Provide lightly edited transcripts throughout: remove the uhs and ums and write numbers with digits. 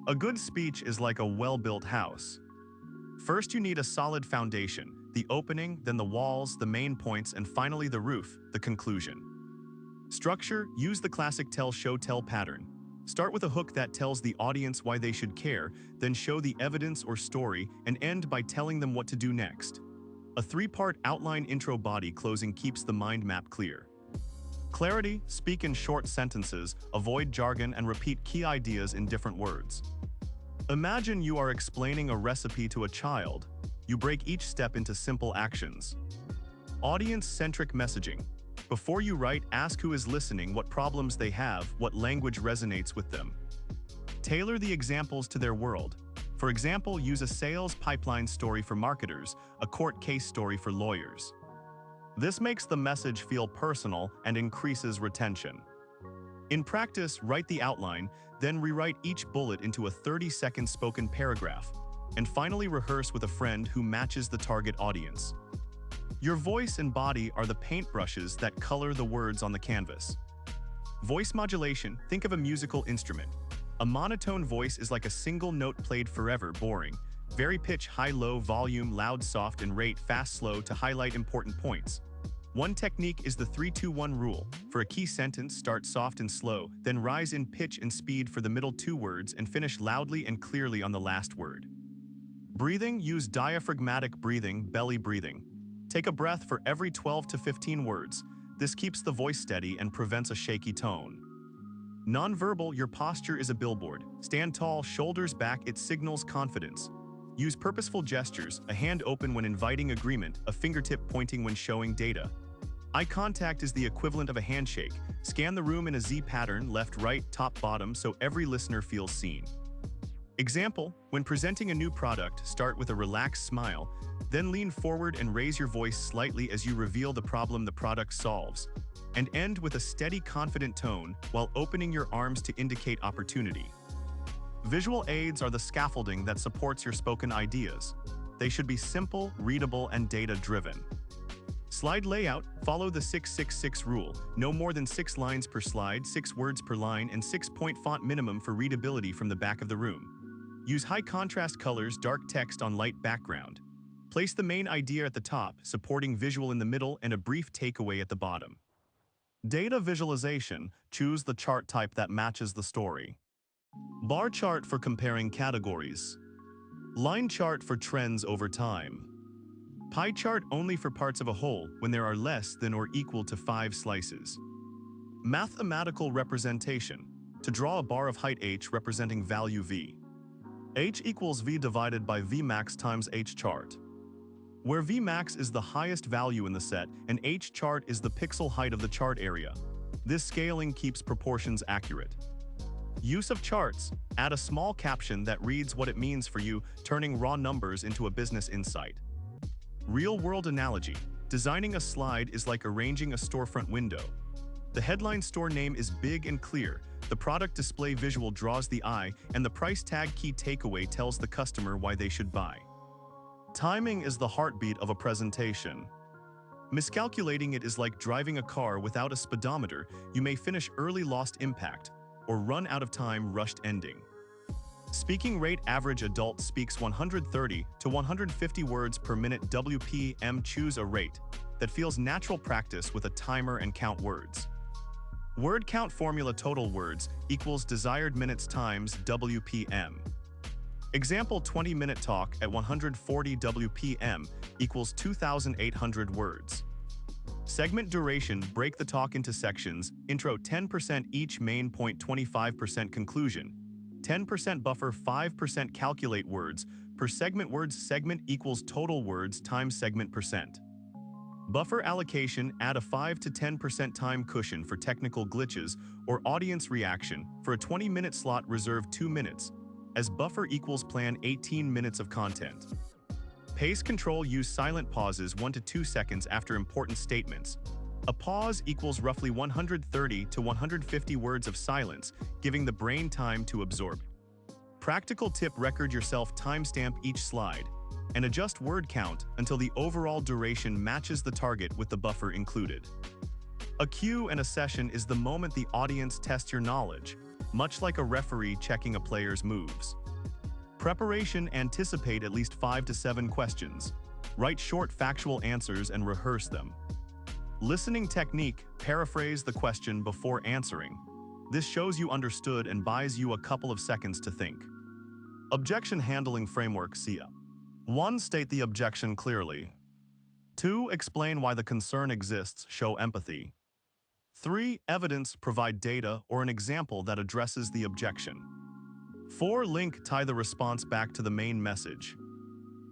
A good speech is like a well-built house. First, you need a solid foundation, the opening, then the walls, the main points, and finally the roof, the conclusion. Structure: use the classic tell, show, tell pattern. Start with a hook that tells the audience why they should care, then show the evidence or story, and end by telling them what to do next. A three-part outline, intro, body, closing keeps the mind map clear. Clarity: speak in short sentences, avoid jargon, and repeat key ideas in different words. Imagine you are explaining a recipe to a child. You break each step into simple actions. Audience-centric messaging: before you write, ask who is listening, what problems they have, what language resonates with them. Tailor the examples to their world. For example, use a sales pipeline story for marketers, a court case story for lawyers. This makes the message feel personal and increases retention. In practice, write the outline, then rewrite each bullet into a 30-second spoken paragraph, and finally rehearse with a friend who matches the target audience. Your voice and body are the paintbrushes that color the words on the canvas. Voice modulation: think of a musical instrument. A monotone voice is like a single note played forever, boring. Vary pitch: high, low, volume, loud, soft, and rate fast, slow to highlight important points. One technique is the 3-2-1 rule. For a key sentence, start soft and slow, then rise in pitch and speed for the middle two words and finish loudly and clearly on the last word. Breathing: use diaphragmatic breathing, belly breathing. Take a breath for every 12 to 15 words. This keeps the voice steady and prevents a shaky tone. Nonverbal: your posture is a billboard. Stand tall, shoulders back, it signals confidence. Use purposeful gestures, a hand open when inviting agreement, a fingertip pointing when showing data. Eye contact is the equivalent of a handshake. Scan the room in a Z pattern, left, right, top, bottom, so every listener feels seen. Example: when presenting a new product, start with a relaxed smile, then lean forward and raise your voice slightly as you reveal the problem the product solves, and end with a steady, confident tone while opening your arms to indicate opportunity. Visual aids are the scaffolding that supports your spoken ideas. They should be simple, readable, and data-driven. Slide layout: follow the 6-6-6 rule. No more than 6 lines per slide, 6 words per line, and 6-point font minimum for readability from the back of the room. Use high contrast colors, dark text on light background. Place the main idea at the top, supporting visual in the middle, and a brief takeaway at the bottom. Data visualization: choose the chart type that matches the story. Bar chart for comparing categories. Line chart for trends over time. Pie chart only for parts of a whole when there are less than or equal to 5 slices. Mathematical representation: to draw a bar of height h representing value v. H equals v divided by Vmax times H chart, where Vmax is the highest value in the set and H chart is the pixel height of the chart area. This scaling keeps proportions accurate. Use of charts: add a small caption that reads what it means for you, turning raw numbers into a business insight. Real-world analogy: designing a slide is like arranging a storefront window. The headline store name is big and clear, the product display visual draws the eye, and the price tag key takeaway tells the customer why they should buy. Timing is the heartbeat of a presentation. Miscalculating it is like driving a car without a speedometer. You may finish early, lost impact, or run out of time, rushed ending. Speaking rate: average adult speaks 130 to 150 words per minute WPM. Choose a rate that feels natural. Practice with a timer and count words. Word count formula: total words equals desired minutes times WPM. Example: 20-minute talk at 140 WPM equals 2,800 words. Segment duration: break the talk into sections. Intro 10% each, main point 25%, conclusion 10%, buffer 5%. Calculate words per segment. Words segment equals total words times segment percent. Buffer allocation: add a 5 to 10% time cushion for technical glitches or audience reaction. For a 20-minute slot, reserve 2 minutes, as buffer equals plan 18 minutes of content. Pace control: use silent pauses 1 to 2 seconds after important statements. A pause equals roughly 130 to 150 words of silence, giving the brain time to absorb. Practical tip: record yourself, timestamp each slide, and adjust word count until the overall duration matches the target with the buffer included. A Q&A session is the moment the audience tests your knowledge. much like a referee checking a player's moves. Preparation: anticipate at least 5 to 7 questions. Write short factual answers and rehearse them. Listening technique: paraphrase the question before answering. This shows you understood and buys you a couple of seconds to think. Objection handling framework: SIA. 1. State the objection clearly. 2. Explain why the concern exists, show empathy. 3. Evidence: provide data or an example that addresses the objection. 4. Link: tie the response back to the main message.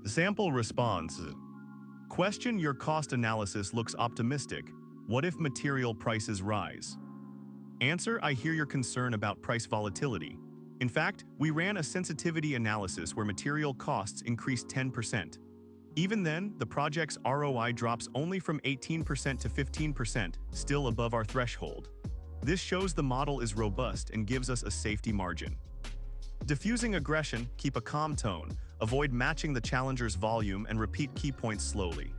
Sample response. Question: your cost analysis looks optimistic. What if material prices rise? Answer: I hear your concern about price volatility. In fact, we ran a sensitivity analysis where material costs increased 10%. Even then, the project's ROI drops only from 18% to 15%, still above our threshold. This shows the model is robust and gives us a safety margin. Diffusing aggression: keep a calm tone, avoid matching the challenger's volume, and repeat key points slowly.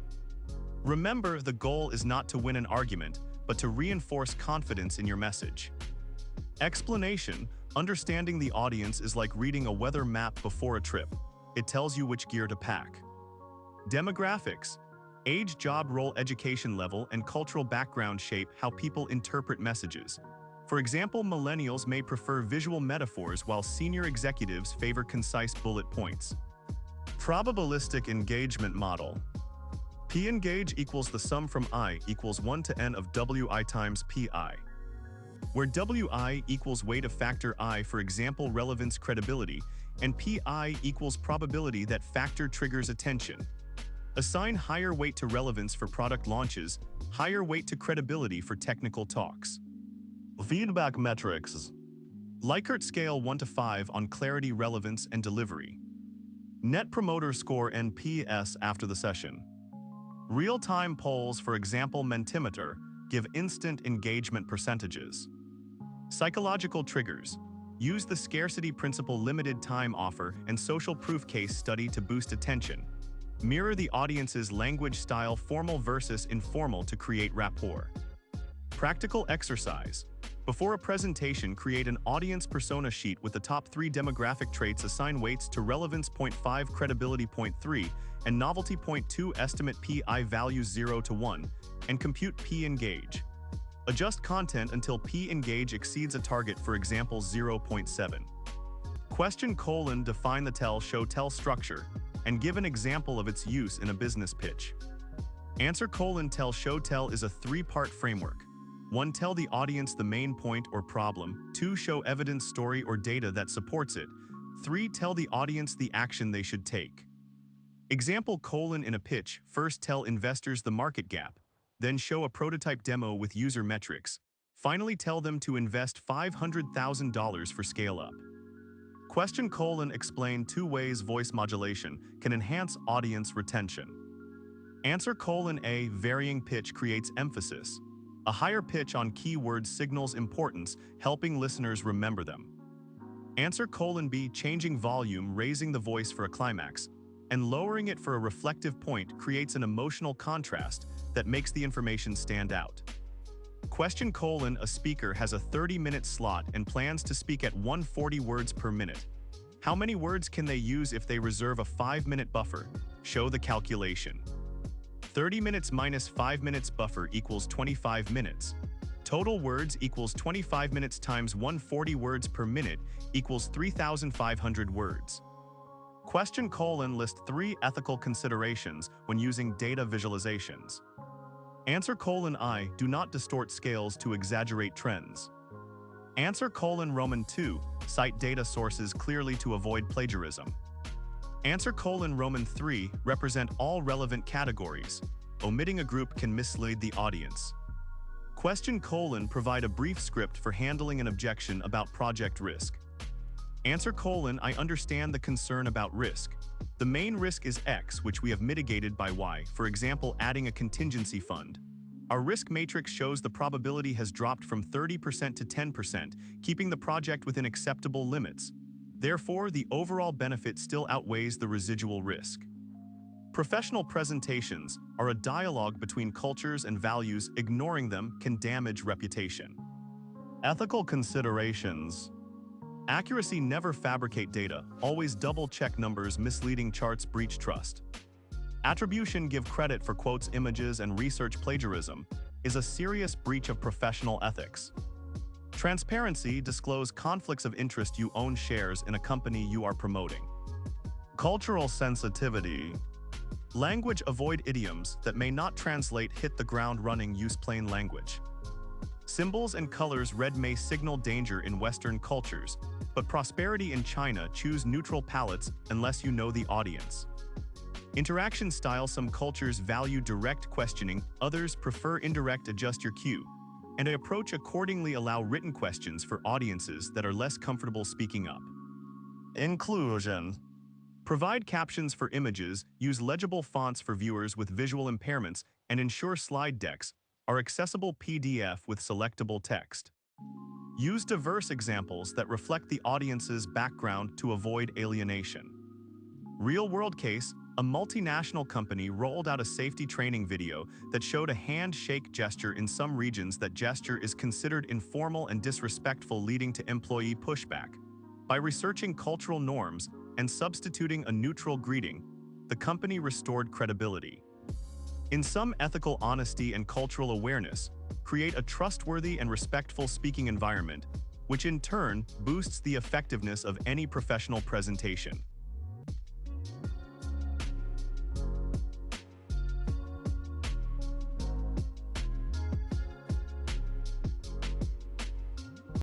Remember, the goal is not to win an argument, but to reinforce confidence in your message. Explanation: understanding the audience is like reading a weather map before a trip. It tells you which gear to pack. Demographics: age, job role, education level, and cultural background shape how people interpret messages. For example, millennials may prefer visual metaphors while senior executives favor concise bullet points. Probabilistic engagement model. P engage equals the sum from I equals 1 to n of Wi times Pi, where Wi equals weight of factor I, for example relevance credibility, and Pi equals probability that factor triggers attention. Assign higher weight to relevance for product launches, higher weight to credibility for technical talks. Feedback metrics. Likert scale 1 to 5 on clarity, relevance, and delivery. Net Promoter Score (NPS) after the session. Real-time polls, for example Mentimeter, give instant engagement percentages. Psychological triggers. Use the scarcity principle, limited time offer, and social proof case study to boost attention. Mirror the audience's language style, formal versus informal, to create rapport. Practical exercise. Before a presentation, create an audience persona sheet with the top 3 demographic traits. Assign weights to relevance 0.5, credibility 0.3, and novelty 0.2. Estimate Pi values 0 to 1, and compute P engage. Adjust content until P engage exceeds a target, for example 0.7. Question: define the tell, show, tell structure, and give an example of its use in a business pitch. Answer: tell, show, tell is a 3-part framework. 1. Tell the audience the main point or problem. 2. Show evidence, story, or data that supports it. 3. Tell the audience the action they should take. Example: in a pitch, first tell investors the market gap, then show a prototype demo with user metrics. Finally, tell them to invest $500,000 for scale-up. Question: explain 2 ways voice modulation can enhance audience retention. Answer: A. Varying pitch creates emphasis. A higher pitch on keywords signals importance, helping listeners remember them. Answer: B. Changing volume, raising the voice for a climax, and lowering it for a reflective point creates an emotional contrast that makes the information stand out. Question: a speaker has a 30-minute slot and plans to speak at 140 words per minute. How many words can they use if they reserve a 5-minute buffer? Show the calculation. 30 minutes minus 5 minutes buffer equals 25 minutes. Total words equals 25 minutes times 140 words per minute equals 3,500 words. Question: list 3 ethical considerations when using data visualizations. Answer: I. Do not distort scales to exaggerate trends. Answer: Roman 2. Cite data sources clearly to avoid plagiarism. Answer: Roman 3. Represent all relevant categories. Omitting a group can mislead the audience. Question: provide a brief script for handling an objection about project risk. Answer: I understand the concern about risk. The main risk is X, which we have mitigated by Y, for example adding a contingency fund. Our risk matrix shows the probability has dropped from 30% to 10%, keeping the project within acceptable limits. Therefore, the overall benefit still outweighs the residual risk. Professional presentations are a dialogue between cultures and values. Ignoring them can damage reputation. Ethical considerations. Accuracy: never fabricate data, always double-check numbers, misleading charts breach trust. Attribution: give credit for quotes, images, and research. Plagiarism is a serious breach of professional ethics. Transparency: disclose conflicts of interest, you own shares in a company you are promoting. Cultural sensitivity: language, avoid idioms that may not translate, hit the ground running, use plain language. Symbols and colors: red may signal danger in Western cultures, but prosperity in China, choose neutral palettes unless you know the audience. Interaction style: some cultures value direct questioning, others prefer indirect, adjust your cue and approach accordingly, allow written questions for audiences that are less comfortable speaking up. Inclusion: provide captions for images, use legible fonts for viewers with visual impairments, and ensure slide decks are accessible PDF with selectable text. Use diverse examples that reflect the audience's background to avoid alienation. Real-world case: a multinational company rolled out a safety training video that showed a handshake gesture in some regions. That gesture is considered informal and disrespectful, leading to employee pushback. By researching cultural norms and substituting a neutral greeting, the company restored credibility. In sum, ethical honesty and cultural awareness create a trustworthy and respectful speaking environment, which in turn boosts the effectiveness of any professional presentation.